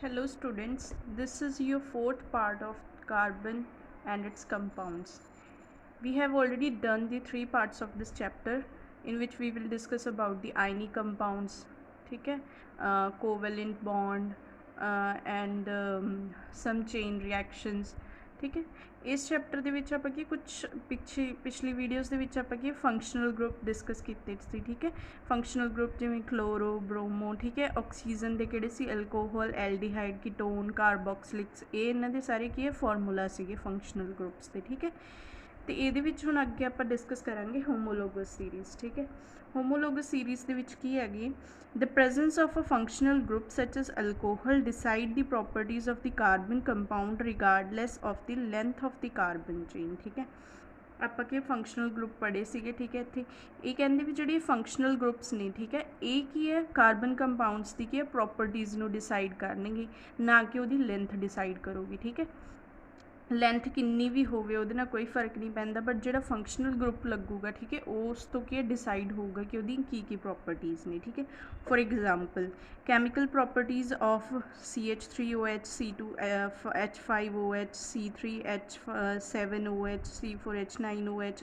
Hello students, this is your fourth part of carbon and its compounds. We have already done the three parts of this chapter in which we will discuss about the ionic compounds, ठीक है, covalent bond and some chain reactions, ठीक है। इस chapter ਦੇ ਵਿੱਚ ਆਪਾਂ ਕੀ ਕੁਝ ਪਿਛਲੀ ਵੀਡੀਓਜ਼ ਦੇ ਵਿੱਚ ਆਪਾਂ ਕੀ ਫੰਕਸ਼ਨਲ ਗਰੁੱਪ ਡਿਸਕਸ ਕੀਤੇ ਸੀ, ਠੀਕ ਹੈ। ਫੰਕਸ਼ਨਲ ਗਰੁੱਪ ਜਿਵੇਂ ਕਲੋਰੋ, ਬ੍ਰੋਮੋ, ਠੀਕ ਹੈ। ਆਕਸੀਜਨ ਦੇ ਕਿਹੜੇ ਸੀ? Alcohol, aldehyde, ਕੀਟੋਨ, ਕਾਰਬੋਕਸਿਲਿਕਸ। ਇਹ ਇਹਨਾਂ ਦੇ ਸਾਰੇ ਕੀ ਹੈ ਫਾਰਮੂਲਾ ਸੀਗੇ ਫੰਕਸ਼ਨਲ ਗਰੁੱਪਸ ਦੇ, ਠੀਕ ਹੈ। तो ये ਹੁਣ ਅੱਗੇ ਆਪਾਂ डिस्कस करांगे होमोलोगस सीरीज़, ठीक है। होमोलोगस सीरीज़ ਦੇ ਵਿੱਚ ਕੀ ਹੈਗੀ? The presence of a functional group such as alcohol decide the properties of the carbon compound regardless of the length of the carbon chain, ठीक है। ਆਪਾਂ ਕਿ ਫੰਕਸ਼ਨਲ ਗਰੁੱਪ ਪੜ੍ਹੇ ਸੀਗੇ, ਠੀਕ ਹੈ। ਇੱਥੇ ਇਹ ਕਹਿੰਦੇ ਵੀ ਜਿਹੜੇ ਫੰਕਸ਼ਨਲ ਗਰੁੱਪਸ ਨੇ, ਠੀਕ ਹੈ, ਇਹ ਕੀ ਹੈ ਕਾਰਬਨ ਕੰਪਾਊਂਡਸ ਦੀ ਕੀ ਹੈ ਪ੍ਰੋਪਰਟੀਜ਼ ਨੂੰ ਡਿਸਾਈਡ ਕਰਨਗੇ, ਨਾ ਕਿ ਉਹਦੀ ਲੈਂਥ ਡਿਸਾਈਡ ਕਰੂਗੀ, ਠੀਕ ਹੈ। ਲੈਂਥ ਕਿੰਨੀ ਵੀ ਹੋਵੇ ਉਹਦੇ ਨਾਲ ਕੋਈ ਫਰਕ ਨਹੀਂ ਪੈਂਦਾ, ਬਟ ਜਿਹੜਾ ਫੰਕਸ਼ਨਲ ਗਰੁੱਪ ਲੱਗੂਗਾ, ਠੀਕ ਹੈ, ਉਸ ਤੋਂ ਕੀ ਡਿਸਾਈਡ ਹੋਊਗਾ ਕਿ ਉਹਦੀ ਕੀ ਪ੍ਰੋਪਰਟੀਜ਼ ਨੇ, ਠੀਕ ਹੈ। For example chemical properties of CH3OH, C2H5OH, C3H7OH, C4H9OH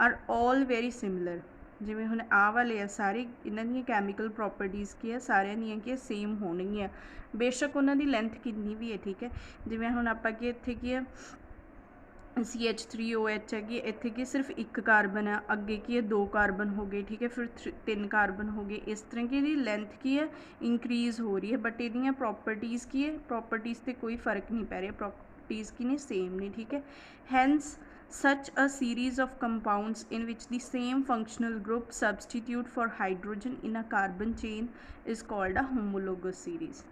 are all very similar। जिमें हुण आ वाले आ सारे इन्हां दी कैमिकल प्रॉपर्टीज़ की है सारियां दी की सेम होणगियां, बेशक उन्हां दी लेंथ कितनी भी है, ठीक है। जिमें हुण आपां की इत्थे की है CH3OH है कि इत्थे की सिर्फ एक कार्बन है, अगे की है 2 कार्बन हो गए, ठीक है, फिर 3 कार्बन हो गए। इस तरह की इहदी लेंथ की है इंक्रीज़ हो रही है, बट इहदियां प्रॉपर्टीज़ की है प्रॉपर्टीज़ से कोई फर्क नहीं पै रहा, प्रॉपर्टीज़ की ने सेम ने, ठीक है। Hence such a series of compounds in which the same functional group substitute for hydrogen in a carbon chain is called a homologous series।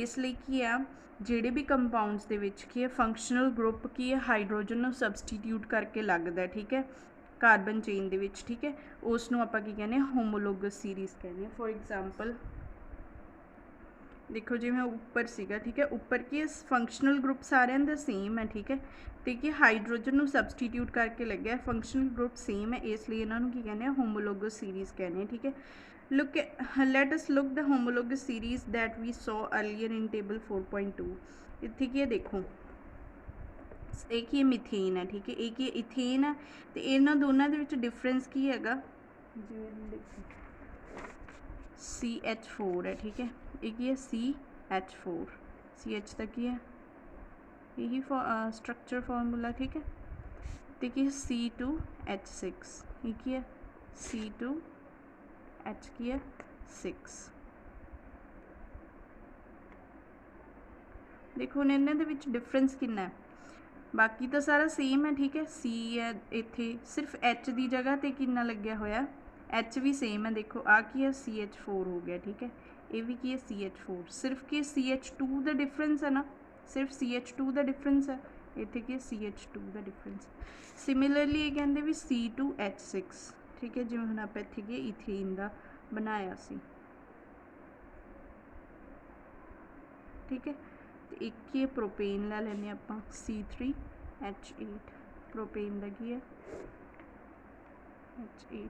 इसलिए की है ਜਿਹੜੇ भी कंपाउंड्स ਦੇ ਵਿੱਚ ਕੀ ਹੈ फंक्शनल ग्रुप की है हाइड्रोजन ਨੂੰ सबस्टिट्यूट करके लगता है, ठीक है, कार्बन चेन ਦੇ ਵਿੱਚ, ठीक है, ਉਸ ਨੂੰ ਆਪਾਂ ਕੀ ਕਹਿੰਦੇ होमोलोगस सीरीज़ कहते हैं। फॉर एग्जांपल देखो जिवें उपर सीगा, ठीक है, उपर की फंक्शनल ग्रुप सारे दा सेम है, ठीक है, तो कि हाइड्रोजन ਨੂੰ सबस्टिट्यूट करके लग्या फंक्शनल ग्रुप सेम है, इसलिए इन्हों की कहने होमोलोगस सीरीज़ कहने, ठीक है। Look let us look the homologous series that we saw earlier in table 4.2। इत्थे की देखो एक ही मिथेन है, ठीक है, एक ही इथेन है, तो इन्होंने दोनों के विच डिफरेंस की है CH4 है, ठीक है, एक ही है CH4, CH तक ही है यही स्ट्रक्चर फार्मूला, ठीक है। देखिए C2H6 एक ही है C2H की है 6। देखो हुण इन्हां दे विच डिफरेंस कितना है, बाकी तो सारा सेम है, ठीक है। C है इत्थे सिर्फ H की जगह ते कितना लग्या होया, H भी सेम है, देखो आ की है CH4 हो गया, ठीक है, ये भी की है CH4, सिर्फ कि CH2 का डिफरेंस है ना, सिर्फ CH2 का डिफरेंस है, इत्थे कि CH2 का डिफरेंस। सिमिलरली ये कहते भी C2H6, ठीक है, जिवें हुण आपां इत्थे कि इथेन का बनाया सी, ठीक है। तो एक ही प्रोपेन लै लैंदे आपां C3H8, प्रोपेन का की है H8।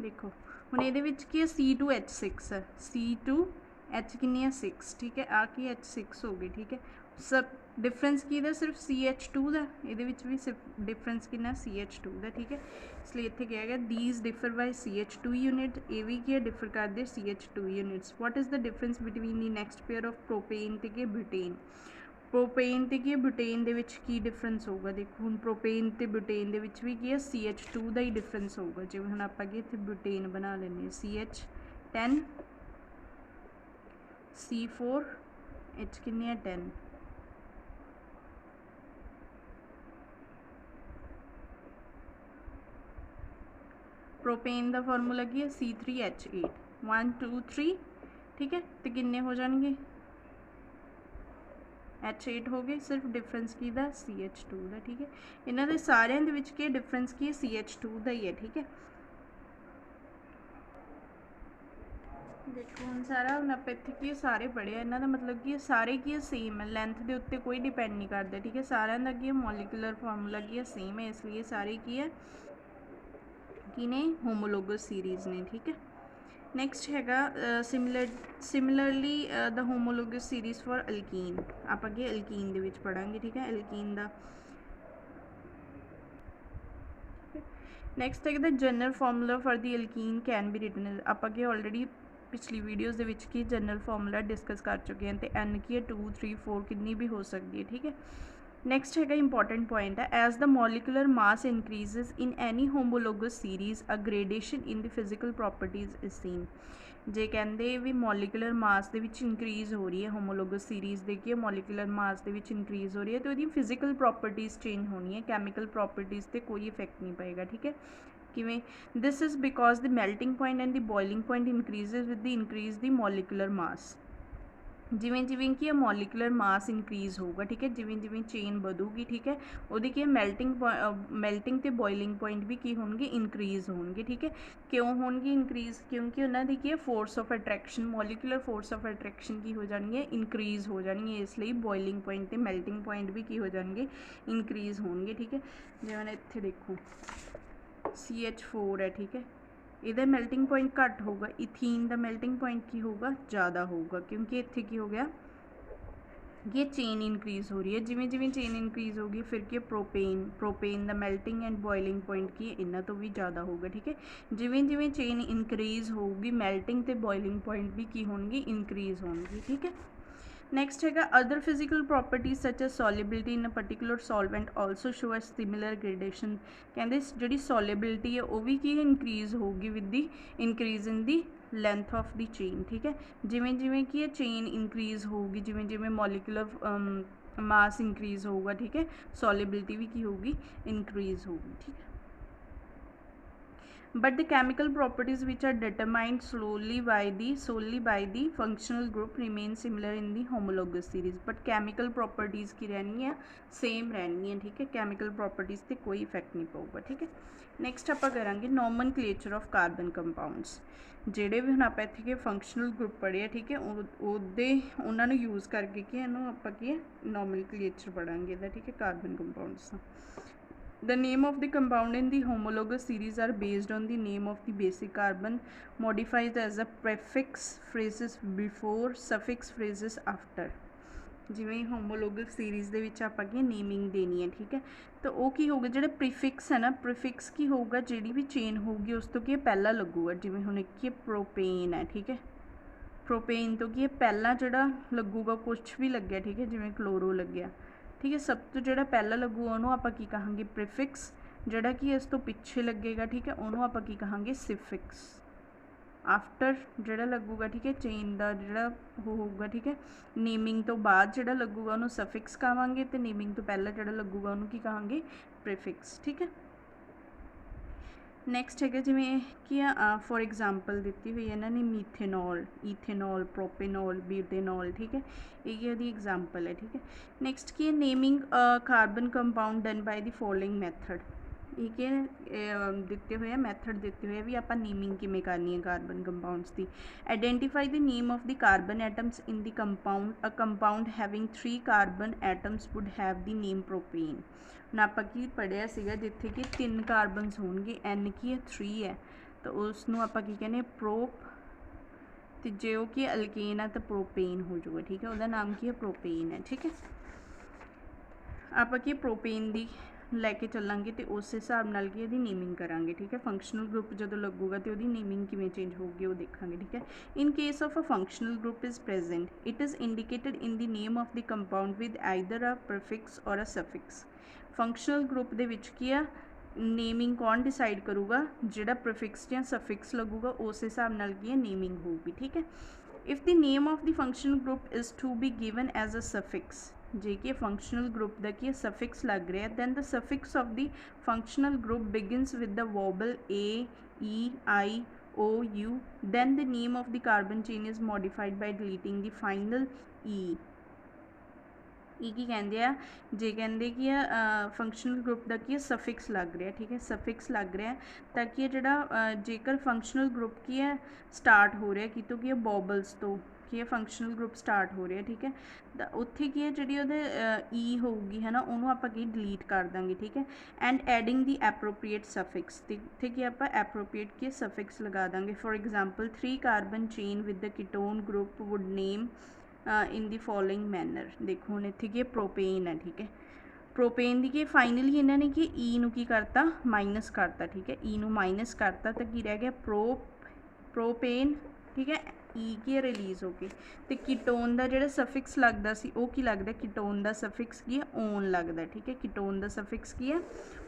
देखो हुण इहदे विच की है C2H6 है, C2H कितनी है 6, ठीक है, आ की H6 हो गई, ठीक है। सब डिफरेंस की सिर्फ CH2 का, ये भी सिर्फ डिफरेंस कितना CH2 का, ठीक है। इसलिए इत्थे क्या है these differ by CH2 unit, ये भी क्या डिफर करते CH2 units. What is the difference between the next pair of propane ते के ब्यूटेन। प्रोपेन ते की ब्यूटेन दे विच की डिफरेंस होगा, देखो हुण प्रोपेन ते ब्यूटेन दे विच भी की है CH2 का ही डिफरेंस होगा। जिवें हुण आपां कि इत्थे ब्यूटेन बना लैंदे CH10 C4H कितनी है 10, प्रोपेन का फॉर्मूला की है C3H8 1 2 3, ठीक है, तो किन्ने हो जाएंगे H8 हो गए, सिर्फ डिफरेंस की दा CH2 का, ठीक है। इन्हों के सारे के डिफरेंस की CH2 का ही है, ठीक है। देखो हम सारा हम आप इतने की सारे पढ़े, इन्हों का मतलब कि सारे की सेम है, लेंथ के उत्ते कोई डिपेंड नहीं करता, ठीक है। सारे का की मॉलिकुलर फार्मूला की सेम है, इसलिए सारे की है की ने होमोलोगस सीरीज़ ने, ठीक है। नैक्सट हैगा similarly the homologous series for alkyne, आप अगे अल्कीन दे विच पढ़ांगे, ठीक है, अल्कीन दा। नैक्सट है the general formula for the alkene can be written, आप अगे ऑलरेडी पिछली वीडियोज़ दे विच की जनरल फॉर्मूला डिस्कस कर चुके हैं, तो एन की है 2 3 4 कितनी भी हो सकती है, ठीक है। नैक्सट है इंपॉर्टेंट पॉइंट है, as the molecular mass increases in any homologous series a gradation in the physical properties is seen. जे कहते भी molecular mass they which increase हो रही है, होमोलोगस सीरीज़ देखिए molecular mass they which increase हो रही है, तो ये फिजिकल प्रॉपर्टीज़ चेंज होनी है, कैमिकल प्रॉपर्टीज़ ते कोई इफेक्ट नहीं पएगा, ठीक है। किवें this is because the melting point and the boiling point increases with the increase the molecular मास। जिमें जिमें कि मॉलिकुलर मास इंक्रीज़ होगा, ठीक है, जिमें जिमें चेन बढ़ूगी, ठीक है, वो की मैल्टिंग तो बॉइलिंग पॉइंट भी की होंगे इंक्रीज़ होंगे, ठीक है। क्यों होंगे इंक्रीज़, क्योंकि उन्होंने की force of attraction, molecular force of attraction की हो जाएगी इंक्रीज़ हो जाएगी, इसलिए बॉइलिंग पॉइंट तो मैल्टिंग पॉइंट भी की हो जाएंगे इंक्रीज़ होंगे, ठीक है। जिवें इत्थे देखो CH4 है, ठीक है, इहदा मेल्टिंग पॉइंट घट होगा, इथीन का मेल्टिंग पॉइंट की होगा ज़्यादा होगा, क्योंकि इत्थे की हो गया ये चेन इंक्रीज़ हो रही है, जिमें जिमें चेन इंक्रीज़ होगी फिर की propane the melting and boiling point की इन्ना तो भी ज़्यादा होगा, ठीक है। जिमें जिमें चेन इंक्रीज़ होगी मेल्टिंग तो बॉइलिंग पॉइंट भी की होंगी इंक्रीज़ होंगी, ठीक है। नैक्सट है other physical properties such as solubility in a particular solvent also show a similar gradation, कहते जी सॉलिबिलिटी है वो भी की इंक्रीज़ होगी with the increase in the length of the chain, ठीक है। जिमें जिमें कि चेन इंक्रीज़ होगी, जिमें जिमें मॉलिकुलर मास इंक्रीज़ होगा, ठीक है, सॉलिबिलिटी भी की होगी इंक्रीज़ होगी, ठीक है। But the chemical properties which are determined solely by the functional group remain similar in the homologous series. But chemical properties की रहनी है सेम रहनी है, ठीक है, chemical properties से कोई इफेक्ट नहीं पऊगा, ठीक है। नैक्सट आप करांगे nomenclature ऑफ कार्बन कंपाउंड्स, ਜਿਹੜੇ भी हम आप इत्थे फंक्शनल ग्रुप पढ़े हैं, ठीक है, ਉਹਦੇ ਉਹਨਾਂ ਨੂੰ यूज़ करके कि ਇਹਨੂੰ ਆਪਾਂ ਕੀ nomenclature पढ़ांगे ਇਹਦਾ, ठीक है, carbon compounds the. The name of the compound in the homologous series are based on the name of the basic carbon, modified as a prefix phrases before, suffix phrases after। जिवें homologous series दे विच आपां की naming देनी है, ठीक है, तो वो की होगा जो प्रीफिक्स है ना, प्रीफिक्स की होगा जी भी चेन होगी उस तो की पहला लगूगा, जिवें हुण कि प्रोपेन है, ठीक है, प्रोपेन तो कि पहला जोड़ा लगूगा कुछ भी लग्या, ठीक है, जिवें क्लोरो लग्या, ठीक है, सब तो जो पहला लगूगा उन्होंने आप की कहांगे प्रीफिक्स, जोड़ा कि इस तो पिछे लगेगा, ठीक है, उन्होंने आप की कहांगे सिफिक्स। आफ्टर जोड़ा लगूगा, ठीक है, चेन का जोड़ा होगा, ठीक है, नेमिंग तो बाद जोड़ा लगूगा उन्होंने सफिक्स कहांगे, तो नेमिंग तो पहला जोड़ा लगूगा उन्होंने की कहांगे प्रीफिक्स, ठीक है। नैक्सट है जिमें कि फॉर एग्जाम्पल दी हुई है इन्होंने मीथेनॉल, ईथेनॉल, प्रोपेनॉल, ब्यूटेनॉल, ठीक है, ये एग्जाम्पल है, ठीक है। नैक्सट की naming carbon compound done by the following method, ये दिते हुए मैथड दिते हुए भी आप नेमिंग किमें करनी है कार्बन कंपाउंड्स की। Identify the name of the carbon atoms in the compound, a compound having 3 carbon atoms would have the name propane. ਹੁਣ ਆਪਾਂ ਕੀ ਪੜ੍ਹਿਆ ਸੀਗਾ ਜਿੱਥੇ ਕਿ 3 ਕਾਰਬਨਸ ਹੋਣਗੇ, n ਕੀ ਹੈ 3 ਹੈ, ਤਾਂ ਉਸ ਨੂੰ ਆਪਾਂ ਕੀ ਕਹਿੰਦੇ ਪ੍ਰੋਪ, ਤੇ ਜੇ ਉਹ ਕੀ ਅਲਕੇਨ ਹੈ ਤਾਂ ਪ੍ਰੋਪੇਨ ਹੋ ਜਾਊਗਾ, ਠੀਕ ਹੈ, ਉਹਦਾ ਨਾਮ ਕੀ ਹੈ ਪ੍ਰੋਪੇਨ ਹੈ, ਠੀਕ ਹੈ। ਆਪਾਂ ਕੀ ਪ੍ਰੋਪੇਨ ਦੀ ਲੈ ਕੇ ਚੱਲਾਂਗੇ ਤੇ ਉਸ ਹਿਸਾਬ ਨਾਲ ਕੀ ਇਹਦੀ ਨੇਮਿੰਗ ਕਰਾਂਗੇ, ਠੀਕ ਹੈ। ਫੰਕਸ਼ਨਲ ਗਰੁੱਪ ਜਦੋਂ ਲੱਗੂਗਾ ਤੇ ਉਹਦੀ ਨੇਮਿੰਗ ਕਿਵੇਂ ਚੇਂਜ ਹੋਊਗੀ ਉਹ ਦੇਖਾਂਗੇ, ਠੀਕ ਹੈ। In case of a functional group is present it is indicated in the name of the compound with either a prefix or a suffix. Functional group दे विच की आ नेमिंग कौन डिसाइड करूगा, जिहड़ा प्रीफिक्स या सफिक्स लगूगा उस हिसाब नाल की है नेमिंग होगी, ठीक है। If the name of the functional group is to be given as a suffix, जे कि फंक्शनल ग्रुप का की सफिक्स लग रहा है, then the suffix of the functional group begins with the vowel A, E, I, O, U, then the name of the carbon chain is modified by deleting the final E। ये की कहते हैं जे कहते कि functional group का की suffix लग रहा है, ठीक है, सफिक्स लग रहा है ताकि जोड़ा जेकर फंक्शनल ग्रुप की है स्टार्ट हो रहा है कितों की बॉबल्स तो, ਕੀ ਹੈ ਫੰਕਸ਼ਨਲ ਗਰੁੱਪ ਸਟਾਰਟ ਹੋ ਰਿਹਾ, ਠੀਕ ਹੈ। ਤਾਂ ਉੱਥੇ ਕੀ ਹੈ ਜਿਹੜੀ ਉਹਦੇ ਈ ਹੋਊਗੀ ਹੈ ਨਾ, ਉਹਨੂੰ ਆਪਾਂ ਕੀ ਡਿਲੀਟ ਕਰ ਦਾਂਗੇ, ਠੀਕ ਹੈ। And adding the appropriate suffix, ਤੇ ਇੱਥੇ ਕੀ ਆਪਾਂ ਐਪਰੋਪਰੀਏਟ ਕੀ ਸਫਿਕਸ ਲਗਾ ਦਾਂਗੇ। For example 3 carbon chain with the ketone group would name in the following manner. ਦੇਖੋ ਹੁਣ ਇੱਥੇ ਕੀ ਪ੍ਰੋਪੇਨ ਹੈ, ਠੀਕ ਹੈ। ਪ੍ਰੋਪੇਨ ਦੀ ਕੀ ਫਾਈਨਲੀ ਇਹਨਾਂ ਨੇ ਕੀ ਈ ਨੂੰ ਕੀ ਕਰਤਾ, ਮਾਈਨਸ ਕਰਤਾ, ਠੀਕ ਹੈ। ਈ ਨੂੰ ਮਾਈਨਸ ਕਰਤਾ ਤਾਂ ਕੀ ਰਹਿ ਗਿਆ ਪ੍ਰੋਪੇਨ, ਠੀਕ ਹੈ। ਈ ਕੀ ਰਿਲੀਜ਼ ਹੋ ਗਈ, ਤੇ ਕੀਟੋਨ ਦਾ ਜਿਹੜਾ ਸਫਿਕਸ ਲੱਗਦਾ ਸੀ ਉਹ ਕੀ ਲੱਗਦਾ, ਕੀਟੋਨ ਦਾ ਸਫਿਕਸ ਕੀ ਹੈ ਓਨ ਲੱਗਦਾ, ਠੀਕ ਹੈ। ਕੀਟੋਨ ਦਾ ਸਫਿਕਸ ਕੀ ਹੈ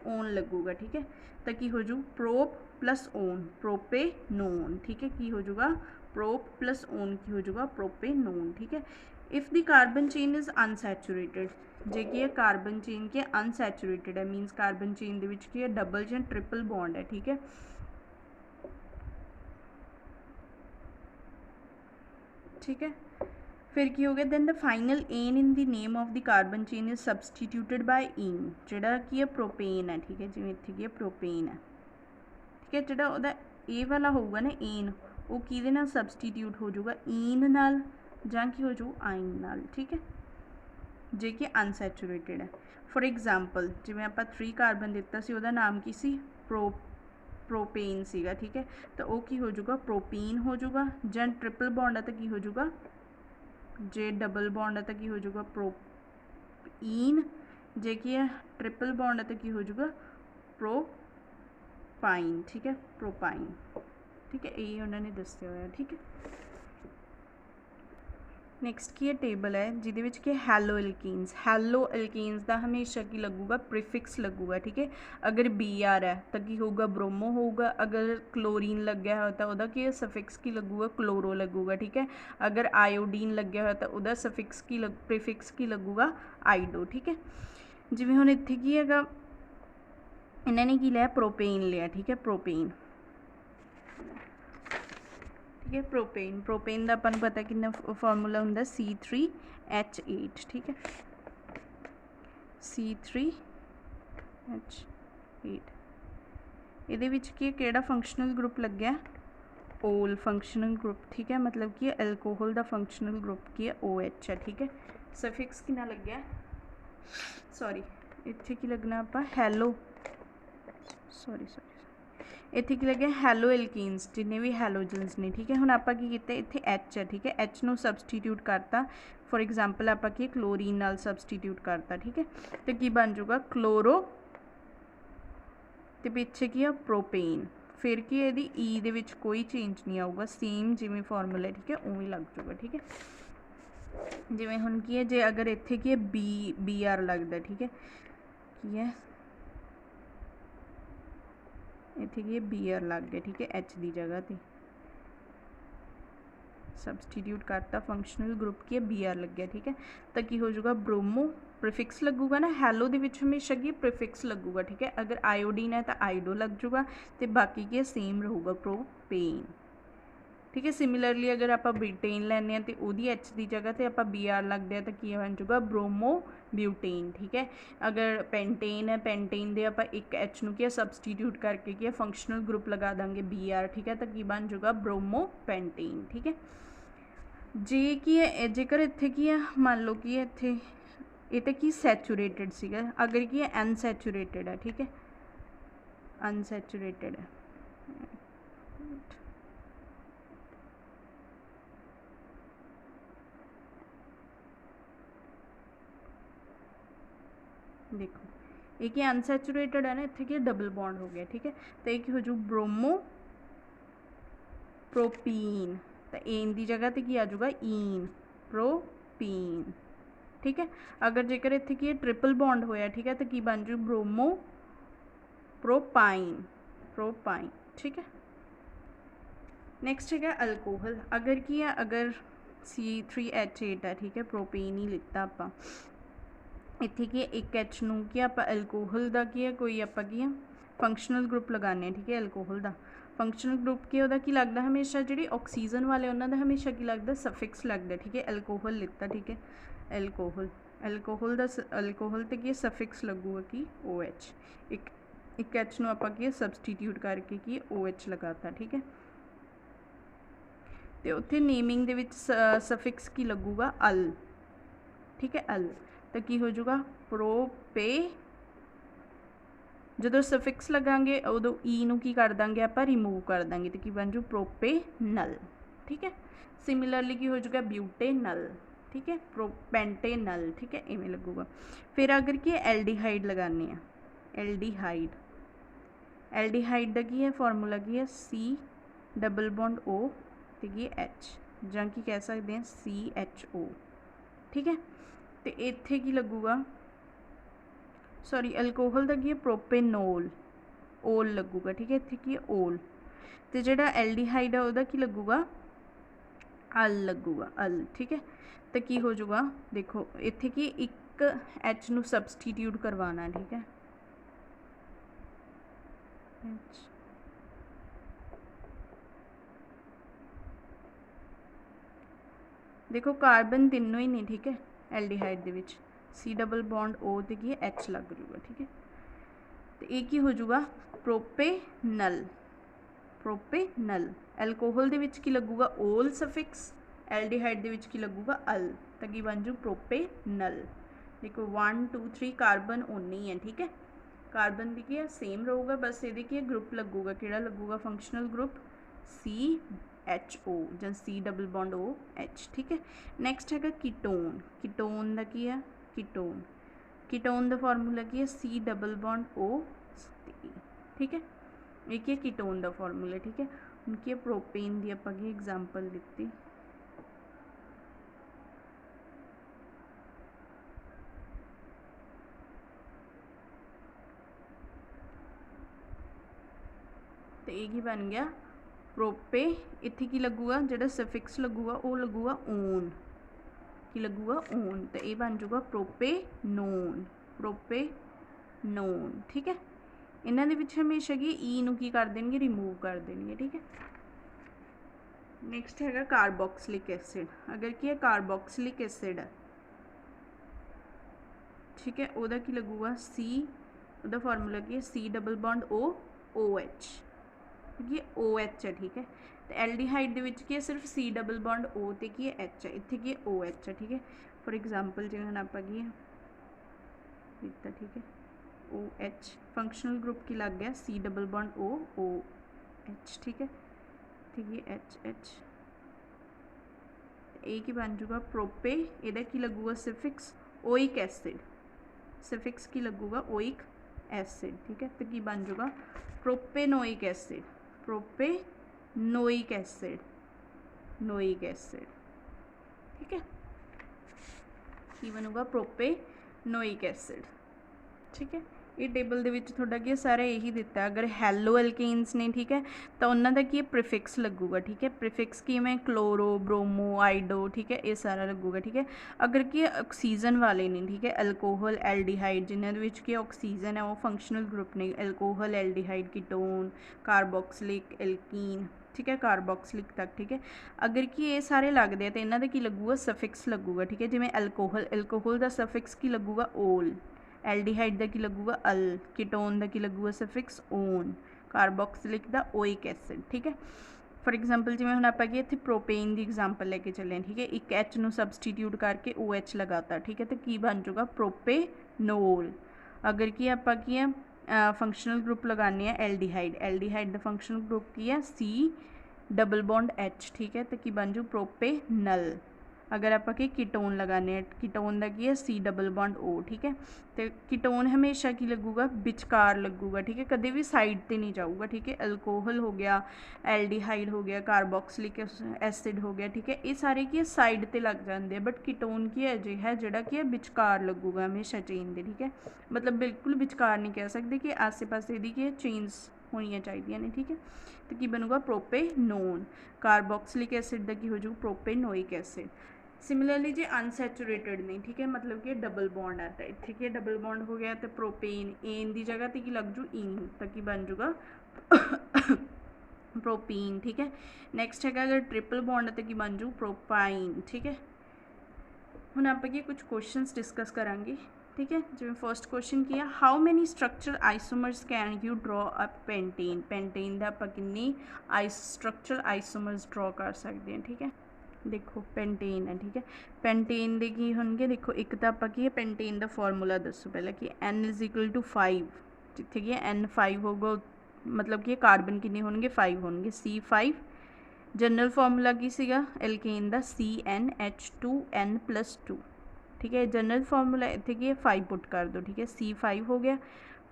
ਓਨ ਲੱਗੂਗਾ, ਠੀਕ ਹੈ। ਤਾਂ ਕੀ ਹੋ ਜੂ ਪ੍ਰੋਪ ਪਲਸ ਓਨ, ਪ੍ਰੋਪੇਨੋਨ, ਠੀਕ ਹੈ। ਕੀ ਹੋ ਜੂਗਾ ਪ੍ਰੋਪ ਪਲਸ ਓਨ ਕੀ ਹੋ ਜੂਗਾ ਪ੍ਰੋਪੇਨੋਨ, ਠੀਕ ਹੈ। If the carbon chain is ਅਨਸੈਚੂਰੇਟਡ, ਜੇ ਕੀ ਹੈ ਕਾਰਬਨ ਚੇਨ ਕੀ ਅਨਸੈਚੂਰੇਟਡ ਹੈ, ਮੀਨਸ ਕਾਰਬਨ ਚੇਨ ਦੇ ਵਿੱਚ ਕੀ ਹੈ ਡਬਲ ਜਾਂ ਟ੍ਰਿਪਲ ਬੌਂਡ ਹੈ, ਠੀਕ ਹੈ। ठीक है, फिर की हो गया then the final n in the name of the carbon chain is substituted by in, जोड़ा की है प्रोपेन है, ठीक है। जिवें इत्थे की है प्रोपेन है, ठीक है। जोड़ा उहदा ए वाला होगा ना एन, वो किहदे नाल सबसटीट्यूट हो जाऊगा इन नाल जां की हो जाऊ आइन नाल, ठीक है, जे कि अनसैचूरेटेड है। फॉर एग्जाम्पल जिवें आपां 3 कार्बन दिता सी, उहदा नाम की सी प्रोपेन सीगा, ठीक है। तो वो की हो जाऊगा प्रोपीन हो जाऊगा, जन ट्रिपल बॉन्ड है तो की हो जाऊगा, जे डबल बॉन्ड है तो की हो जाऊगा प्रोपीन, जे की है ट्रिपल बॉन्ड है तो की हो जाऊगा प्रोपाइन, ठीक है, प्रोपाइन, ठीक है। यही उन्होंने दस्या होया, ठीक है। नैक्सट की टेबल है जिहदे विच कि हैलो एल्कीन्स, हैलो एल्कीन्स का हमेशा की लगूगा प्रीफिक्स लगूगा, ठीक है। अगर BR है तो की होगा ब्रोमो होगा, अगर क्लोरीन लग्या हो तो वह की सफिक्स की लगूगा क्लोरो लगूगा, ठीक है। अगर आयोडीन लग्या हो तो वह सफिक्स की प्रीफिक्स की लगूगा आइडो, ठीक है। जिवें हुण इत्थे की हैगा इन्होंने की लिया प्रोपेन लिया, ठीक है, प्रोपेन, ठीक है। प्रोपेन, प्रोपेन का अपन पता कि फॉर्मूला होंगे C3H8, ठीक है, C3H8। ये किहड़ा फंक्शनल ग्रुप लग्या ओल फंक्शनल ग्रुप, ठीक है। मतलब कि एल्कोहल का फंक्शनल ग्रुप की है OH है, ठीक है। सफिक्स कितना लग्या, सॉरी इत्थे की लगना आपां हैलो, सॉरी इत्थे की लगे हैलो एल्कीन्स जिन्ने भी हैलोजन्स ने, ठीक है। हुण आपां की कीता इत्थे H है, ठीक है, H नूं सबसटीट्यूट करता। फॉर एग्जाम्पल आपां की क्लोरीन नाल सबसटीट्यूट करता, ठीक है। तो की बन जाऊगा क्लोरो ते पिछे की है प्रोपेन, फिर की यदि ई दे विच कोई चेंज नहीं आऊगा, सेम जिवें फॉर्मूला, ठीक है, उवें लग जाऊगा, ठीक है। जिवें हुण की है जे अगर इत्थे की है BR लगदा, ठीक है, की है इत्थे की BR लग गया, ठीक है, H की जगह पे सबसटीट्यूट करता, फंक्शनल ग्रुप की है BR लग गया, ठीक है। तो की हो जाऊगा ब्रोमो, प्रीफिक्स लगूगा ना, हैलो दे विच हमेशा की प्रीफिक्स लगूगा, ठीक है। अगर आयोडीन है तो आइडो लग जाऊगा, तो बाकी की सेम रहूगा प्रोपेन, ठीक है। सिमिलरली अगर आप ब्यूटेन लैने तो वही H की जगह तो आप BR लगते हैं तो की बन जाऊगा ब्रोमो ब्यूटेन, ठीक है। अगर पेंटेन है, पेंटेन दे आप एक H नूं क्या सबसटीट्यूट करके क्या फंक्शनल ग्रुप लगा देंगे BR, ठीक है। तो की बन जाऊगा ब्रोमो पेंटेन, ठीक है। जे की है जेकर इत्थे की है मान लो कि इत्थे ये तो की सैचूरेटेड सीगा, अगर की है अनसैचूरेटेड है, ठीक है, अनसैचूरेटेड है, देखो एक अनसैचूरेटेड है ना, इत्थे की डबल बॉन्ड हो गया, ठीक है। तो एक हो जू ब्रोमो प्रोपीन, तो एन की जगह तो की आ जाऊगा ईन प्रोपीन, ठीक है। अगर जेकर इत्थे की ट्रिपल बॉन्ड होया, ठीक है, तो की बन जू ब्रोमो प्रोपाइन, प्रोपाइन, ठीक है। नेक्स्ट है अल्कोहल, अगर की है अगर C3H8 है, ठीक है, प्रोपेन ही लिखता आपां, इत्थे की एक H नूं कि आप अल्कोहल का की है कोई आप की है फंक्शनल ग्रुप लगाने, ठीक है। अल्कोहल का फंक्शनल ग्रुप की वह की लगता हमेशा जी ऑक्सीजन वाले उन्होंने हमेशा की लगता सफिक्स लगता, ठीक है। अल्कोहल लिखता, ठीक है, अल्कोहल, अल्कोहल का अल्कोहल तो की सफिक्स लगूगा कि OH, एक H नूं आपां की सबसटीट्यूट करके की OH लगाता, ठीक है। ਤੇ ਉੱਥੇ ਨੇਮਿੰਗ ਦੇ ਵਿੱਚ ਸਫਿਕਸ ਕੀ ਲੱਗੂਗਾ ਅਲ, ਠੀਕ ਹੈ ਅਲ, ਤਾਂ ਕੀ ਹੋ ਜਾਊਗਾ ਪ੍ਰੋਪੇ। ਜਦੋਂ ਸਫਿਕਸ ਲਗਾਂਗੇ ਉਦੋਂ ਈ ਨੂੰ ਕੀ ਕਰ ਦਾਂਗੇ ਆਪਾਂ ਰਿਮੂਵ ਕਰ ਦਾਂਗੇ ਤੇ ਕੀ ਬਣ ਜੂ ਪ੍ਰੋਪੇਨਲ, ਠੀਕ ਹੈ। ਸਿਮਿਲਰਲੀ ਕੀ ਹੋ ਜਾਊਗਾ ਬਿਊਟੇਨਲ, ठीक है, प्रोपेंटेनल, ठीक है, इवें लगूगा। फिर अगर की एल्डिहाइड लगाने हैं, एल्डिहाइड, एल्डिहाइड का की है फॉर्मूला की है सी डबल बॉन्ड ओ तो की एच, जां की कह सकते हैं CHO, ठीक है। तो इत्थे की लगूगा सॉरी अल्कोहल का की है प्रोपेनोल, ओल लगूगा, ठीक है, इत्थे की है ओल। तो जिहड़ा एल्डिहाइड है उहदा की लगूगा अल लगूगा, अल, ठीक है। तो की हो जाऊगा देखो इत्थे की एक एच नू सबसटीट्यूट करवाना है, ठीक है, एच देखो कार्बन तीनों ही नहीं, ठीक है, एल्डिहाइड दे विच सी डबल बॉन्ड ओ ते की एच लग जूगा, ठीक है। तो ये की हो जाऊगा प्रोपेनल, प्रोपेनल। एल्कोहल दे विच की लगूगा ओल सफिक्स, एल्डिहाइड दे विच की लगूगा अल, तो की बन जू प्रोपेनल। देखो 1 2 3 कार्बन उन्नी है, ठीक है, कार्बन की है सेम रहूगा, बस ये की ग्रुप लगूगा, किहड़ा लगूगा फंक्शनल ग्रुप CHO ਜਾਂ C डबल बॉन्ड OH, ठीक है। नैक्सट है कीटोन, कीटोन का की है कीटोन, कीटोन का फॉर्मूला की है C डबल बॉन्ड O, ठीक है, ये की कीटोन का फॉर्मूला, ठीक है। उनकी प्रोपेन की आप एग्जाम्पल दी, तो ये बन गया प्रोपे। इत्थे की लगूगा जो सफिक्स लगूगा वो लगूगा ओन, की लगूगा ओन, तो ये बन जाऊगा प्रोपेनोन, प्रोपेनोन, ठीक है। इन्हों के हमेशा की ई नू की कर देंगे रिमूव कर देंगे, ठीक है। नैक्सट है कार्बोक्सिलिक एसिड, अगर की है कार्बोक्सिलिक एसिड है, ठीक है, वह की लगूगा सी, वह फॉर्मूला की है C डबल बॉन्ड OH, ये OH है, ठीक है। तो एल्डिहाइड दे विच की है सिर्फ C डबल बॉन्ड O ते की है H है, इत्थे की है OH है, ठीक है। फॉर एग्जाम्पल जिवें हुण आपां की लिखता, ठीक है, OH फंक्शनल ग्रुप की लग गया C डबल बॉन्ड OH, ठीक है, ठीक है HH, ये की बन जूगा प्रोपे, इहदा की लगूगा सफिक्स ओइक एसिड, सफिक्स की लगूगा ओइक एसिड, ठीक है। तो की बन जूगा propanoic acid, propanoic acid, noic acid, ठीक है, की बनूगा प्रोपेनोइक एसिड, ठीक है। ये टेबल दे विच तुहाडा की सारा यही दिता है। अगर हैलो एल्केन्स ने, ठीक है, तो उन्होंने की प्रीफिक्स लगूगा, ठीक है, प्रीफिक्स की में क्लोरो ब्रोमो आइडो, ठीक है, ये सारा लगूगा, ठीक है। अगर की ऑक्सीजन वाले ने, ठीक है, अल्कोहल एल्डिहाइड जिन्होंने की ऑक्सीजन है वो फंक्शनल ग्रुप ने, alcohol aldehyde ketone carboxylic alkene, ठीक है, कार्बोक्सिलिक तक, ठीक है। अगर कि ये सारे लगते हैं तो इन्हों की लगूगा सफिक्स लगूगा, ठीक है, जिमें अल्कोहल, अल्कोहल का सफिक्स की लगूगा ओल, एल्डिहाइड का की लगूगा अल, कीटोन का की लगूगा सफिक्स ओन, कार्बोक्सिलिक का ओइक एसिड, ठीक है। फॉर एग्जाम्पल जिवें हुण आपां कि इत्थे प्रोपेन की एग्जाम्पल लैके चले, ठीक है, एक एच नू सबसटीट्यूट करके OH लगाता, ठीक है, तो की बन जाऊगा प्रोपेनोल। अगर कि आपां की है फंक्शनल ग्रुप लगाने एल्डिहाइड, एल्डिहाइड का फंक्शनल ग्रुप की है C डबल बॉन्ड H, ठीक है, तो की बन जू प्रोपेनल। अगर आप कीटोन लगाने, कीटोन का की है C डबल बॉन्ड O, ठीक है, तो कीटोन हमेशा की लगूगा विचकार लगूगा, ठीक है, कभी भी साइड ते नहीं जाऊगा, ठीक है। अल्कोहल हो गया, एल्डिहाइड हो गया, कार्बोक्सिलिक एसिड हो गया, ठीक है, ये सारे की साइड ते लग जाते हैं, बट कीटोन की है जो है जोड़ा कि विचकार लगूगा हमेशा चेन के, ठीक है, मतलब बिल्कुल विचकार नहीं कह सकते कि आसे पासे की चेन्स होनी चाहिए ने, ठीक है। तो की बनूगा प्रोपेनोन। कार्बोक्सिलिक एसिड का की हो जाऊगा प्रोपेनोइक एसिड। सिमिलरली जो अनसैचुरेटेड ने, ठीक है, मतलब कि डबल बॉन्ड है, तो इत्थे कि डबल बॉन्ड हो गया तो प्रोपेन एन की जगह तो की लग जू इन, तो की बन जूगा प्रोपीन, ठीक है। नैक्सट है अगर ट्रिपल बॉन्ड है तो की बन जू प्रोपाइन, ठीक है। हुण आपां कुछ क्वेश्चनस डिस्कस करांगे ठीक है। जिवें फर्स्ट क्वेश्चन किया, how many structure isomers can you draw a pentane. Pentane का आपां किन्नी स्ट्रक्चर आइसोमर्स ड्रॉ कर सकते हैं। ठीक है, देखो पेंटेन है। ठीक है, पेंटेन के की होंगे, देखो एक तो आप की पेंटेन का फॉर्मूला दसो पहले कि N=5, जिथे कि N5 होगा, मतलब कि कार्बन किन्ने होंगे 5 होंगे, C5। जनरल फॉर्मूला की सीगा एल्केन का CnH2n+2। ठीक है, जनरल फॉर्मूला इतने की 5 पुट कर दो। ठीक है, C5 हो गया,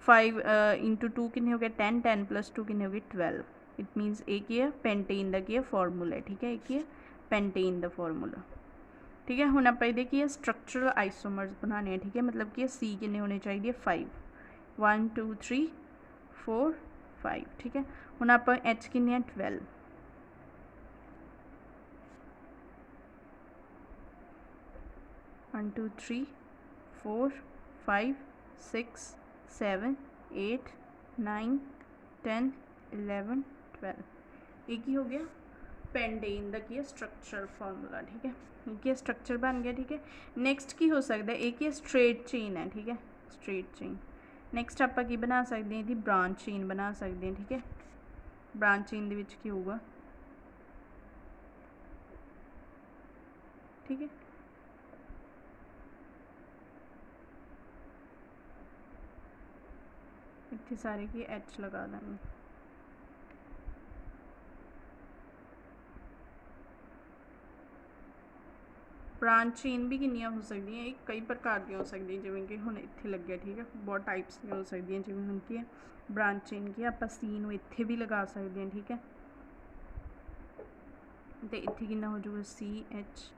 5 × 2 किन्ने हो गया 10, 10+2 किन्ने हो गए 12। इट मीनस एक ही है पेंटेन का की है फॉर्मूला। ठीक है, एक ही है पेंटेन का फॉर्मूला। ठीक है, हुण आपां इहदे की है स्ट्रक्चरल आइसोमर्स बनाने हैं। ठीक है, मतलब कि C किन्ने होने चाहिए 5, 1 2 3 4 5। ठीक है, हुण आपां H किन्ने हैं 12। 1 2 3 4 5 6 7 8 9 10 11 12। एक ही हो गया पेंटेन का की है स्ट्रक्चर फॉर्मूला। ठीक है, एक ही स्ट्रक्चर बन गया। ठीक है, नैक्सट की हो सकता है, एक ही स्ट्रेट चेन है। ठीक है, स्ट्रेट चेन। नैक्सट आप की बना सकते हैं, यदि ब्रांच चेन बना सकते हैं। ठीक है, ब्रांच चेन दे विच की होगा, ठीक है, इतने सारे की H लगा देंगे। ब्रांच चेन भी किनिया हो सकती हैं, कई प्रकार दी हो सकती, जिवें कि हुण इत्थे लग्या। ठीक है, बहुत टाइप्स दी हो सकती हैं, जिवें हुण की है ब्रांच चेन की आपां C नूं इत्थे भी लगा सकते हैं। ठीक है, तो इत्थे कितना हो जाऊगा CH।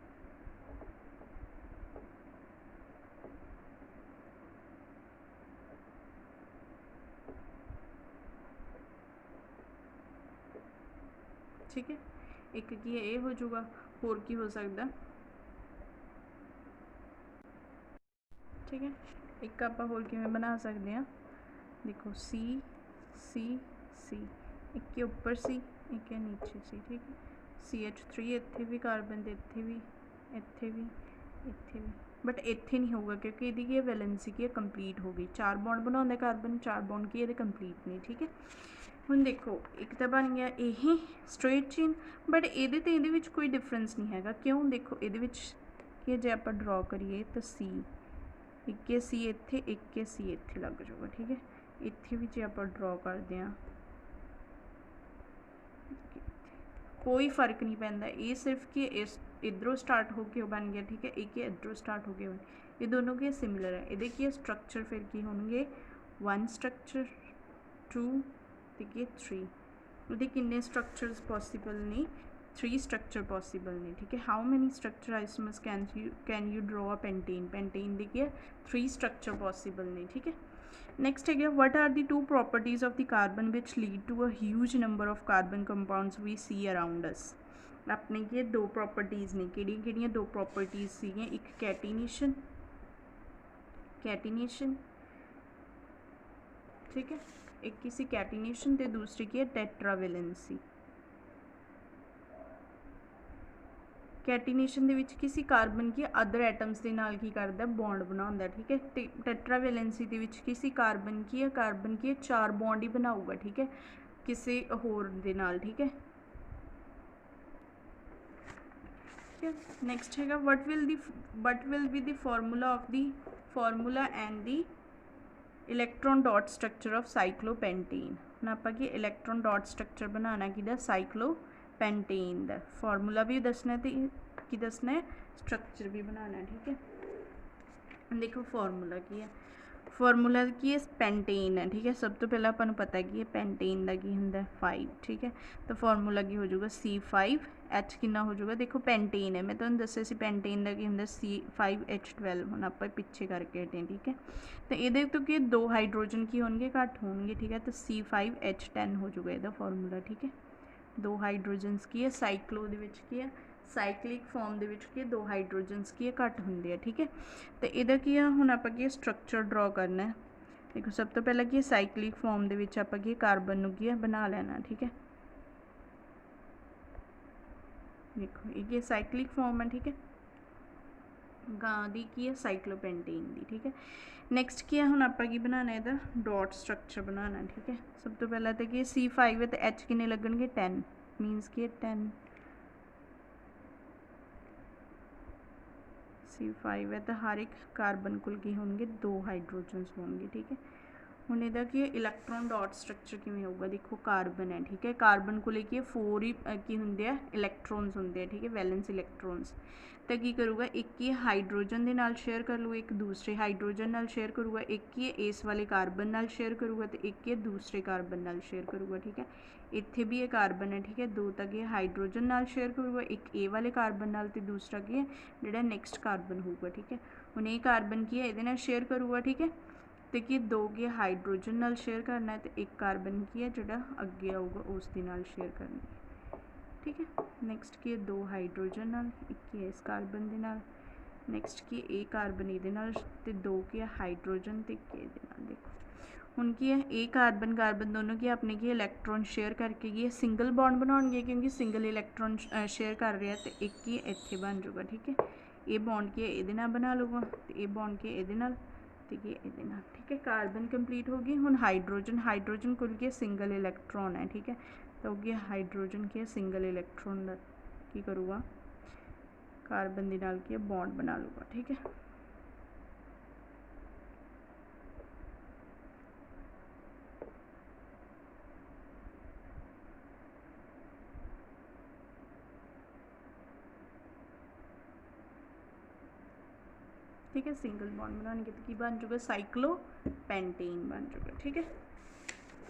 ठीक है, एक की है ये हो जाऊगा, होर की हो सकता। ठीक है, एक आप होर किवें बना सकते हैं, देखो C C C, एक के ऊपर C, एक के नीचे C। ठीक है, CH3 इत्थे भी कार्बन तो इत्थे भी, इत्थे भी, इत्थे भी, बट इत्थे नहीं होगा क्योंकि ये की वैलेंसी की कंप्लीट हो गई। 4 बॉन्ड बनाते कार्बन, 4 बॉन्ड की ये कंप्लीट नहीं। ठीक है, हुण देखो एक तो बन गया यही स्ट्रेट चेन, बट ये कोई डिफरेंस नहीं है। क्यों, देखो ये जो आप ड्रॉ करिए तो C, एक के C इत्थे, एक के C इत्थे लग जाऊगा। ठीक है, इत्थे भी जो आप ड्रॉ करते हैं कोई फर्क नहीं पैंदा, ये सिर्फ कि इस इधरों स्टार्ट होके बन गया। ठीक है, एक इधरों स्टार्ट होके बन, ये दोनों के सिमिलर है। ये की स्ट्रक्चर फिर की होंगे 1 स्ट्रक्चर 2 ते 3। ये किन्ने स्ट्रक्चर्स पॉसिबल नहीं, 3 स्ट्रक्चर पॉसिबल नहीं। ठीक है, how many structure isomers can you draw a pentane. Pentane देखिए 3 स्ट्रक्चर पॉसिबल नहीं। ठीक है, नेक्स्ट है what are the 2 properties of the carbon which lead to a huge number of carbon compounds we see around us. अपने की 2 properties ने, किहड़ियां 2 properties सीगियां, एक catenation, catenation. ठीक है, एक किसी कैटिनेशन ते दूसरी की है टेट्रावेलेंसी। कैटिनेशन दे विच किसी कार्बन की अदर एटम्स के नाल की करता बॉन्ड बनाता। ठीक है, टेट्रावेलेंसी दे विच किसी कार्बन की है 4 बॉन्ड ही बनाऊगा। ठीक है, किसी होर दे नाल। ठीक है, नेक्स्ट है what will be the formula of the formula and the electron dot structure of cyclopentane. हम आप इलैक्ट्रॉन डॉट स्ट्रक्चर बनाना कि साइक्लोपेंटेन का फॉर्मूला भी दसना है, कि दसना है स्ट्रक्चर भी बनाना है। ठीक है, देखो फॉर्मूला की है, फॉर्मूला की है पेंटेन है। ठीक है, सब तो पहले अपन पता है कि पेंटेन का की होंगे 5। ठीक है, तो फॉर्मूला की हो जाएगा C5H कितना हो जाएगा, देखो पेंटेन है, मैं तुम्हें दसिया पेंटेन का की होंगे C5H12। हम आप पिछे करके हटे। ठीक है, तो ये तो कि 2 हाइड्रोजन की होंगे घट होंगे। ठीक है, तो C5H10 हो जाएगा यदा फॉर्मूला। ठीक है, 2 हाइड्रोजनस की है, साइक्लो की है, साइक्लिक फॉर्म के 2 हाइड्रोजनस की घट होंगे। ठीक है, तो यदा की हम आप स्ट्रक्चर ड्रॉ करना है। देखो सब तो पहला की साइक्लिक फॉर्म आप कार्बन की बना लेना। ठीक है, देखो ये साइक्लिक फॉर्म है। ठीक है, ਗਾਂ ਦੀ ਕੀ ਹੈ ਸਾਈਕਲੋਪੈਂਟੇਨ ਦੀ, ठीक है। ਨੈਕਸਟ ਕੀ ਹੈ, ਹੁਣ ਆਪਾਂ ਕੀ ਬਣਾਉਣਾ ਇਹਦਾ ਡॉट ਸਟਰਕਚਰ ਬਣਾਉਣਾ, ठीक है। ਸਭ ਤੋਂ ਪਹਿਲਾਂ ਤਾਂ ਕੀ C5 ਹੈ ਤੇ H ਕਿੰਨੇ ਲੱਗਣਗੇ 10, ਮੀਨਸ ਕੀ ਹੈ 10 C5 है तो हर एक कार्बन कोल की होंगे 2 हाइड्रोजन्स होंगे, ठीक है। ਹੁਣ ਇਹਦਾ ਕੀ ਇਲੈਕਟ੍ਰੋਨ ਡॉट ਸਟਰਕਚਰ ਕਿਵੇਂ ਹੋਊਗਾ, ਦੇਖੋ ਕਾਰਬਨ ਹੈ, ਠੀਕ ਹੈ। ਕਾਰਬਨ ਕੋਲੇ ਕੀ 4 ਹੀ ਕੀ ਹੁੰਦੇ ਆ ਇਲੈਕਟ੍ਰੋਨਸ ਹੁੰਦੇ ਆ, ਠੀਕ ਹੈ, ਵੈਲੈਂਸ ਇਲੈਕਟ੍ਰੋਨਸ। ਤਾਂ ਕੀ ਕਰੂਗਾ, ਇੱਕ ਹੀ ਹਾਈਡਰੋਜਨ ਦੇ ਨਾਲ ਸ਼ੇਅਰ ਕਰ ਲਊਗਾ, ਇੱਕ ਦੂਸਰੇ ਹਾਈਡਰੋਜਨ ਨਾਲ ਸ਼ੇਅਰ ਕਰੂਗਾ, ਇੱਕ ਹੀ ਇਸ ਵਾਲੇ ਕਾਰਬਨ ਨਾਲ ਸ਼ੇਅਰ ਕਰੂਗਾ ਤੇ ਇੱਕ ਹੀ ਦੂਸਰੇ ਕਾਰਬਨ ਨਾਲ ਸ਼ੇਅਰ ਕਰੂਗਾ, ਠੀਕ ਹੈ। ਇੱਥੇ ਵੀ ਇਹ ਕਾਰਬਨ ਹੈ, ਠੀਕ ਹੈ, ਦੋ ਤਾਂ ਕੀ ਹਾਈਡਰੋਜਨ ਨਾਲ ਸ਼ੇਅਰ ਕਰੂਗਾ, ਇੱਕ ਇਹ ਵਾਲੇ ਕਾਰਬਨ ਨਾਲ ਤੇ ਦੂਸਰਾ ਕੀ ਹੈ ਜਿਹੜਾ ਨੈਕਸਟ ਕਾਰਬਨ ਹੋਊਗਾ, ਠੀਕ ਹੈ। ਹੁਣ ਇਹ ਕਾਰਬਨ ਕੀ ਹੈ ਇਹਦੇ ਨਾਲ ਸ਼ੇਅਰ ਕਰੂਗਾ, ਠੀਕ ਹੈ, ਤੇ ਕੀ ਦੋ ਕੀ ਹਾਈਡਰੋਜਨ ਨਾਲ ਸ਼ੇਅਰ ਕਰਨਾ ਹੈ ਤੇ ਇੱਕ ਕਾਰਬਨ ਕੀ ਹੈ ਜਿਹੜਾ ਅੱਗੇ ਆਊਗਾ ਉਸ ਦੇ ਨਾਲ ਸ਼ੇਅਰ ਕਰਨੀ ਹੈ, ਠੀਕ ਹੈ। ਨੈਕਸਟ ਕੀ ਹੈ 2 ਹਾਈਡਰੋਜਨ ਨਾਲ, ਇੱਕ ਹੀ ਇਸ ਕਾਰਬਨ ਦੇ ਨਾਲ। ਨੈਕਸਟ ਕੀ ਇਹ ਕਾਰਬਨ ਇਹਦੇ ਨਾਲ ਤੇ 2 ਕੀ ਹਾਈਡਰੋਜਨ ਤੇ ਇੱਕ ਇਹਦੇ ਨਾਲ। ਦੇਖੋ ਹੁਣ ਕੀ ਹੈ ਇਹ ਕਾਰਬਨ ਕਾਰਬਨ ਦੋਨੋਂ ਕੀ ਆਪਣੇ ਕੀ ਇਲੈਕਟ੍ਰੋਨ ਸ਼ੇਅਰ ਕਰਕੇ ਕੀ ਸਿੰਗਲ ਬੌਂਡ ਬਣਾਉਣਗੇ ਕਿਉਂਕਿ ਸਿੰਗਲ ਇਲੈਕਟ੍ਰੋਨ ਸ਼ੇਅਰ ਕਰ ਰਿਹਾ ਤੇ ਇੱਕ ਹੀ ਇੱਥੇ ਬਣ ਜਾਊਗਾ, ਠੀਕ ਹੈ। ਇਹ ਬੌਂਡ ਕੀ ਇਹਦੇ ਨਾਲ ਬਣਾ ਲਊਗਾ ਤੇ ਇਹ ਬੌਂਡ ਕੀ ਇਹਦੇ ਨਾਲ ਤੇ ਕੀ ਇਹਦੇ ਨਾਲ, ठीक है। कार्बन कंप्लीट होगी। हुण हाइड्रोजन, हाइड्रोजन कुल के सिंगल इलैक्ट्रॉन है, ठीक है। तो होगी हाइड्रोजन के सिंगल इलैक्ट्रॉन का की करूँगा कार्बन के नाल की बॉन्ड बना लूँगा, ठीक है। ठीक है, सिंगल बॉन्ड बनाने तो की बन जाऊगा साइक्लोपेंटेन बन जाऊगा, ठीक है।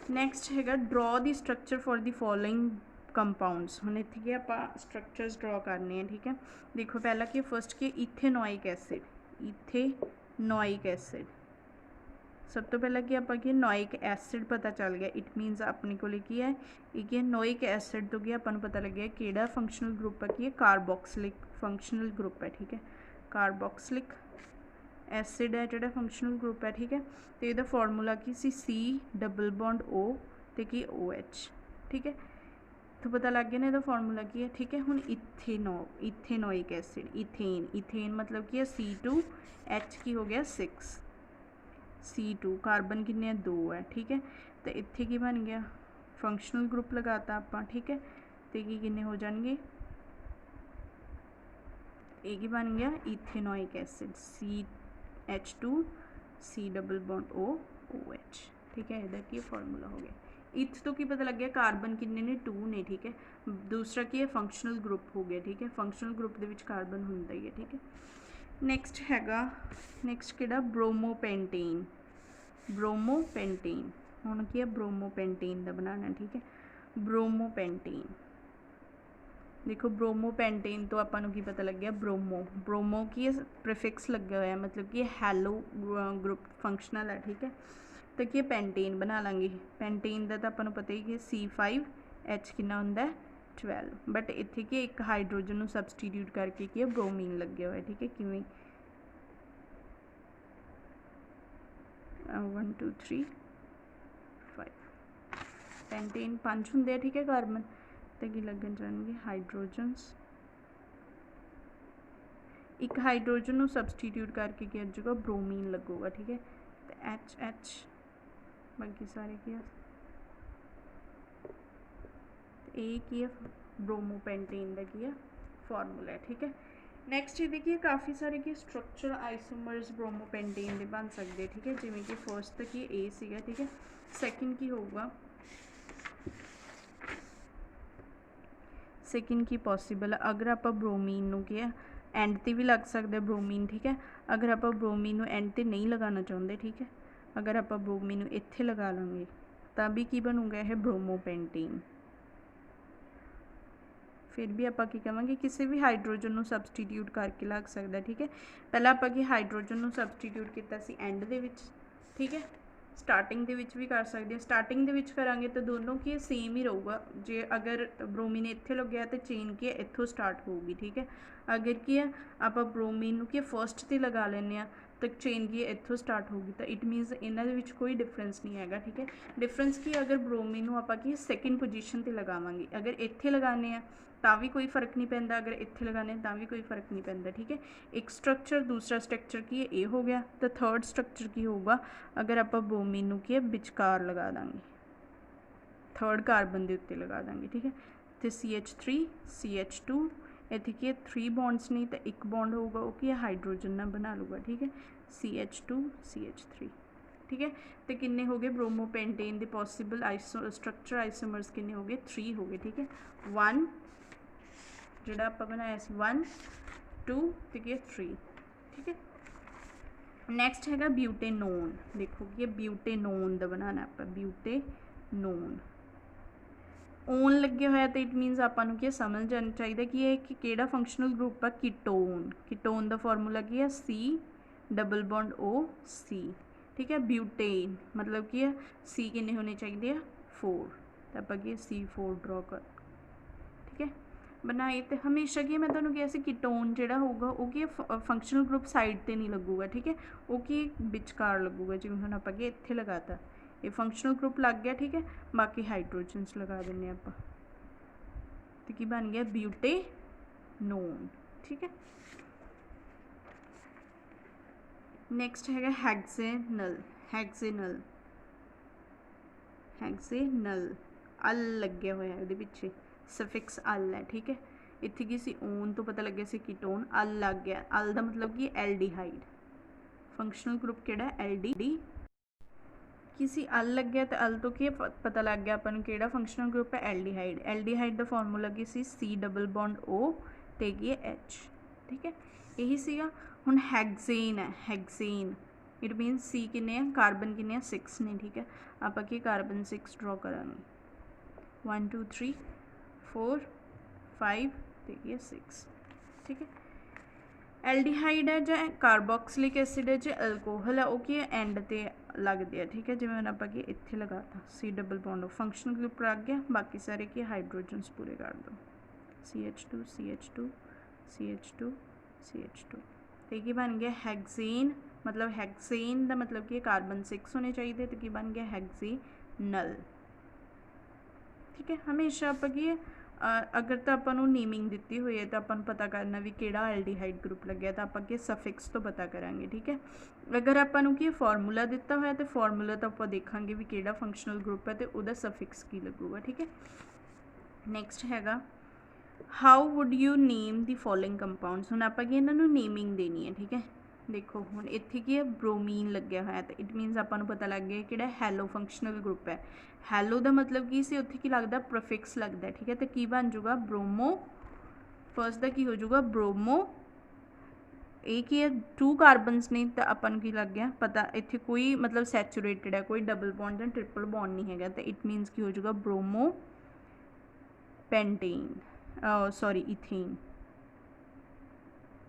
नैक्सट है draw the structure for the following compounds. हम इतने कि आप स्ट्रक्चर्स ड्रॉ करने हैं, ठीक है। देखो पहला कि फर्स्ट कि इथेनोइक एसिड, इथेनोइक एसिड सब तो पहला कि आप नोइक एसिड पता चल गया, इट मीनस अपने को की है एक नोइक एसिड तो कि अपन पता लग गया कि फंक्शनल ग्रुप है कि कार्बोक्सिलिक फंक्शनल ग्रुप है, ठीक है। कार्बोक्सिलिक एसिड है जो फंक्शनल ग्रुप है, ठीक है। तो यदा फॉर्मूला की सी डबल बॉन्ड ओ तो कि OH, ठीक है। तो पता लग गया ना यदा फॉर्मूला की है, ठीक है। हुण इथेनोइक एसिड इथेन मतलब कि C2H की हो गया 6 C2 कार्बन किन्ने 2 है, ठीक है। तो इत्थे की बन गया फंक्शनल ग्रुप लगाता आप, ठीक है। तो की किन्ने हो जाएंगे एक ही बन गया ethanoic acid CH2 C double bond OH, ठीक है। इधर की फॉर्मूला हो गया। इथ तो की पता लग गया कार्बन किन्ने ने 2 ने, ठीक है। दूसरा की है फंक्शनल ग्रुप हो गया, ठीक है। फंक्शनल ग्रुप के कार्बन होंदा ही है, ठीक है। नैक्सट हैगा नैक्सट कि ब्रोमोपेंटेन, ब्रोमोपेंटेन हुण की है ब्रोमोपेंटेन का बनाना, ठीक है। ब्रोमोपेंटेन देखो ब्रोमोपेंटेन तो अपन की पता लग गया ब्रोमो, ब्रोमो की प्रीफिक्स लगे हुए मतलब कि हैलो ग्रुप फंक्शनल है, ठीक है। तो कि पेंटेन बना लेंगे, पेंटेन का तो अपन पता ही कि C5H कितना होंगे 12, बट इत्थे कि एक हाइड्रोजन को सबसटीट्यूट करके कि ब्रोमीन लगे हुए, ठीक है। किवें 1 2 3 5 पेंटेन 5 होंगे, ठीक है कार्बन तो कि लगन जाएंगे हाइड्रोजनस, एक हाइड्रोजन को सबसटीट्यूट करके क्या जाएगा ब्रोमीन लगेगा, ठीक है। तो HH बाकी सारे क्या एक ही है ब्रोमोपेंटेन का की है फॉर्मूला है, ठीक है। नैक्सट ये देखिए काफ़ी सारे की स्ट्रक्चर आइसोमर्स ब्रोमोपेंटेन के बन सकते हैं, ठीक है। जिमें कि फर्स्ट तक ये A सीगा, ठीक है। सैकेंड की होगा सैकेंड की पॉसीबल अगर आप ब्रोमीन क्या एंड ते भी लग सकता ब्रोमीन, ठीक है। अगर आप ब्रोमीन एंड ते नहीं लगाना चाहते, ठीक है, अगर आप ब्रोमीन इत्थे लगा लेंगे तो भी की बनूगा यह ब्रोमोपेंटेन। फिर भी आप कहेंगे किसी भी हाइड्रोजन को सबसटीट्यूट करके लग सकता, ठीक है। पहला आप हाइड्रोजन को सबसटीट्यूट किया एंड दे विच, ठीक है। स्टार्टिंग दे विच भी कर सकते हैं, स्टार्टिंग दे विच करांगे तो दोनों की सेम ही रहूगा। जे अगर ब्रोमीन इत्थे लग्या तो चेन की इत्थों स्टार्ट होगी, ठीक है। अगर की है आप ब्रोमीन की फर्स्ट ते लगा लें तो चेन की इत्थों स्टार्ट होगी, तो इट मीनस इन्हां दे विच कोई डिफरेंस नहीं हैगा। ठीक है, डिफरेंस की अगर ब्रोमीन नूं आपां की सैकेंड पोजीशन ते लगावांगे, अगर इत्थे लगाने आ तां भी कोई फर्क नहीं पैंदा, अगर इत्थे लगाने तां भी कोई फर्क नहीं पैंदा। ठीक है, एक स्ट्रक्चर दूसरा स्ट्रक्चर की है ये हो गया, तो थर्ड स्ट्रक्चर की होगा अगर आपां ब्रोमीन नूं की विचकार लगा दांगे, थर्ड कार्बन के उत्ते लगा देंगे। ठीक है, तो CH3 CH2 इत्थे की 3 बॉन्ड्स नहीं तो एक बॉन्ड होगा वो की हाइड्रोजन ना बना लूगा। ठीक है, CH2 CH3। ठीक है, तो किन्ने हो गए ब्रोमोपेंटेन के पॉसिबल स्ट्रक्चर आइसोमर्स किन्ने हो गए 3 हो गए। ठीक है, 1 जोड़ा आप बनाया 1 2 तो की 3। ठीक है, नैक्सट हैगा ब्यूटेनोन। देखो कि ब्यूटेनोन का बनाना आप ब्यूटेनोन ओन लगे होया तो इट मीनस आपां क्या समझ जाना चाहिए कि यह कि फंक्शनल ग्रुप है कीटोन। कीटोन का फॉर्मूला की है C++O+C। ठीक है, ब्यूटेन मतलब कि C किन्ने होने चाहिए 4, तो आप C4 ड्रॉ कर। ठीक है, बनाए तो हमेशा की मैं तुहानूं कहा कीटोन जिहड़ा होगा वो की फंक्शनल ग्रुप साइड ते नहीं लगूगा। ठीक है, वो की विचकार लगूगा, जिवें हुण आपां इत्थे लगाता ये फंक्शनल ग्रुप लग गया। ठीक है, बाकी हाइड्रोजनस लगा देने आप, तो की बन गया ब्यूटेनोन। ठीक है, नैक्सट है हैक्सेनल। हैक्सेनल हैक्सेनल अल लगे हुए है पिछे सफिक्स अल है। ठीक है, इत्थे की सी ओन तो पता लगे सी कीटोन, अल लग गया, अल का मतलब कि एल्डिहाइड। फंक्शनल ग्रुप किहड़ा एल्डी किसी अल लग गया तो अल तो की पता लग गया अपन केड़ा फंक्शनल ग्रुप है एल्डिहाइड। एल्डिहाइड का फॉर्मूला की सी C++O ते की H। ठीक है, यही सीगा। हुण हैक्सेन है, हैक्सेन इट मीन C किन्ने कार्बन किन्ने 6 ने। ठीक है, आप कार्बन 6 ड्रॉ करांगे 1 2 3 4 5 ते की 6। ठीक है, एल्डिहाइड है जो कार्बोक्सिलिक एसिड है जो अल्कोहल है वो की एंड ते लगते हैं। ठीक है, जिवें आप इत्थे लगाता C++O फंक्शनल ग्रुप लग गया, बाकी सारे की हाइड्रोजनस पूरे कर दो CH2 CH2 CH2 CH2। तो की बन गया हेक्सेन, मतलब हेक्सेन का मतलब कि कार्बन 6 होने चाहिए, तो की बन गया हेक्सेनल। ठीक है, हमेशा आप अगर तो आपको नेमिंग दी हुई है तो अपन पता करना भी किहड़ा एल्डिहाइड ग्रुप लग्या, तो आप सफिक्स तो पता करांगे। ठीक है, अगर आपको कि फॉर्मूला दिता होया तो फॉर्मूला तो आप देखा भी किहड़ा फंक्शनल ग्रुप है तो वह सफिक्स की लगूगा। ठीक है, नैक्सट हैगा how would you name the following compounds. हुण आप इन्हों नेमिंग देनी है। ठीक है, देखो हुण इत्थे की है ब्रोमीन लग्या होया तो इट मीनस आपां नूं पता लग गया कि हैलो फंक्शनल ग्रुप है। हैलो का मतलब की सी उत्थे की लगता प्रोफिक्स लगता। ठीक है, तो की बन जूगा ब्रोमो, फर्स्ट का की हो जूगा ब्रोमो, ये की है 2 कार्बनस ने तो अपन की लग गया पता इत्थे कोई मतलब सैचुरेटेड है, कोई डबल बॉन्ड या ट्रिपल बॉन्ड नहीं है, तो इट मीनस की हो जूगा ब्रोमो पेंटेन सॉरी इथेन।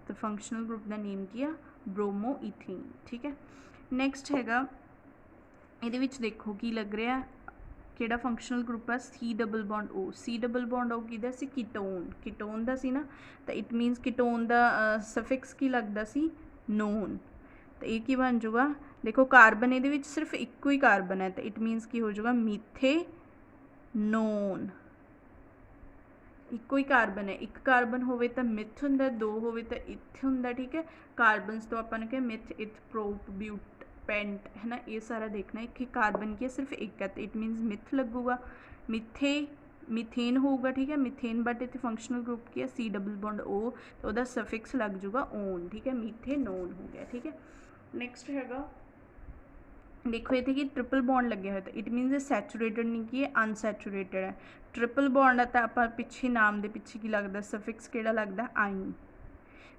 तो फंक्शनल ग्रुप का नेम किया ब्रोमो इथेन। ठीक है, नैक्सट हैगा ये देखो की लग रहा है किहड़ा फंक्शनल ग्रुप है C++O। C++O किहदा सी कीटोन, कीटोन दा सी ना, तो इट मीनस कीटोन दा सफिक्स की लगता सी नोन, तो ये की बन जूगा देखो कार्बन ये सिर्फ एक ही कार्बन है तो इट मीनस की हो जाएगा मीथेनोन। एक ही कार्बन है, एक कार्बन होवे तो मिथ हुंदा, 2 होवे तो इथ हुंदा। ठीक है, कार्बनस तो अपन क्या मिथ इथ प्रोप ब्यूट पेंट है ना, ये सारा देखना। एक कार्बन की सिर्फ एक है तो इट मीनस मिथ लगूगा, मिथेन होगा। ठीक है, मिथेन बट इतने फंक्शनल ग्रुप की है C++O तो वह सफिक्स लग जूगा ओन। ठीक है, मीथेनोन हो गया। ठीक है, नैक्सट हैगा देखो इतने कि ट्रिपल बॉन्ड लगे हुए तो इट मीनस सैचुरेटेड नहीं कि अनसैचुरेटेड है। ट्रिपल बॉन्ड है तो आप पिछे नाम के पिछे की लगता सफिक्स किहड़ा लगता आइन।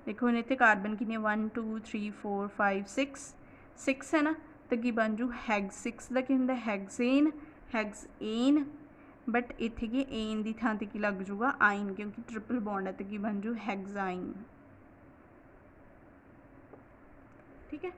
देखो हम इतने कार्बन कितने 1 2 3 4 5 6 है ना, तो की बन जू हैग 6 का की होंगे हैगजेन हैगजेन, बट इतने की एन की थां की लग जूगा आइन क्योंकि ट्रिपल बॉन्ड है तो की बन जू हैगजाइन। ठीक है,